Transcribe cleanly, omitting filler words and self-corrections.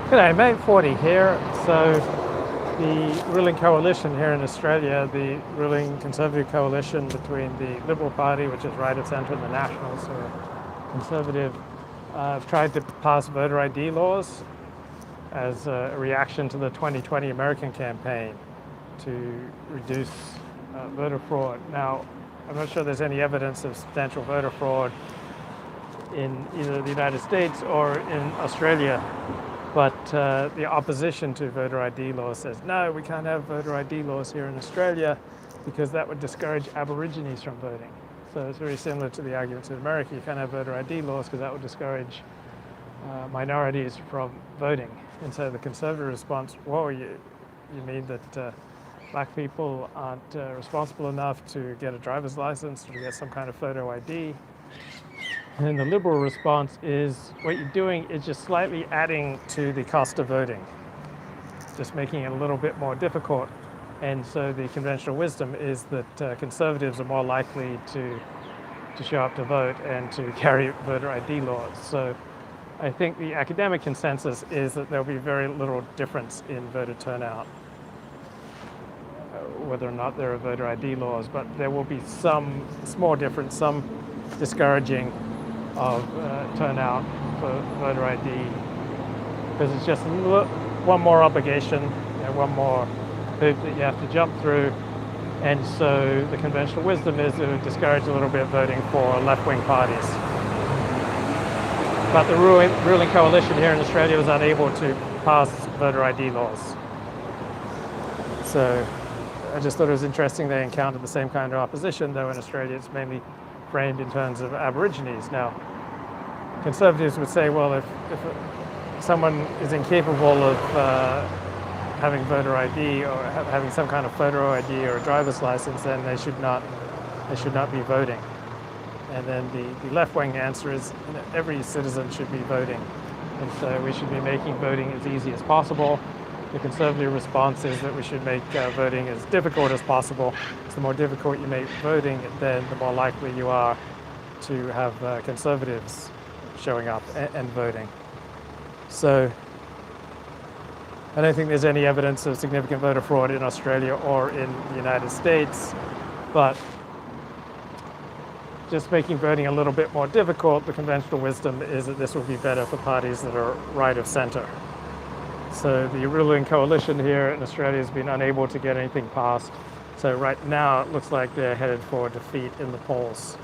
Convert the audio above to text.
G'day, mate. 40 here. So the ruling coalition here in Australia, the ruling Conservative coalition between the Liberal Party, which is right of centre, and the Nationals, who are Conservative, have tried to pass voter ID laws as a reaction to the 2020 American campaign to reduce voter fraud. Now, I'm not sure there's any evidence of substantial voter fraud in either the United States or in Australia. But the opposition to voter ID laws says, no, we can't have voter ID laws here in Australia because that would discourage Aborigines from voting. So it's very similar to the arguments in America. You can't have voter ID laws because that would discourage minorities from voting. And so the Conservative response, whoa, you mean that black people aren't responsible enough to get a driver's license or to get some kind of photo ID? And the Liberal response is, what you're doing is just slightly adding to the cost of voting, just making it a little bit more difficult. And so the conventional wisdom is that Conservatives are more likely to show up to vote and to carry voter ID laws. So I think the academic consensus is that there'll be very little difference in voter turnout, whether or not there are voter ID laws, but there will be some small difference, some discouraging of turnout for voter ID, because it's just one more obligation, one more hoop that you have to jump through. And so the conventional wisdom is to discourage a little bit of voting for left-wing parties. But the ruling coalition here in Australia was unable to pass voter ID laws. So I just thought it was interesting they encountered the same kind of opposition, though in Australia it's mainly framed in terms of Aborigines. Now, Conservatives would say, well, if someone is incapable of having voter ID or having some kind of photo ID or a driver's license, then they should not be voting. And then the left-wing answer is every citizen should be voting, and so we should be making voting as easy as possible. The Conservative response is that we should make voting as difficult as possible. So the more difficult you make voting, then the more likely you are to have Conservatives showing up and voting. So I don't think there's any evidence of significant voter fraud in Australia or in the United States, but just making voting a little bit more difficult, the conventional wisdom is that this will be better for parties that are right of centre. So the ruling coalition here in Australia has been unable to get anything passed. So right now it looks like they're headed for defeat in the polls.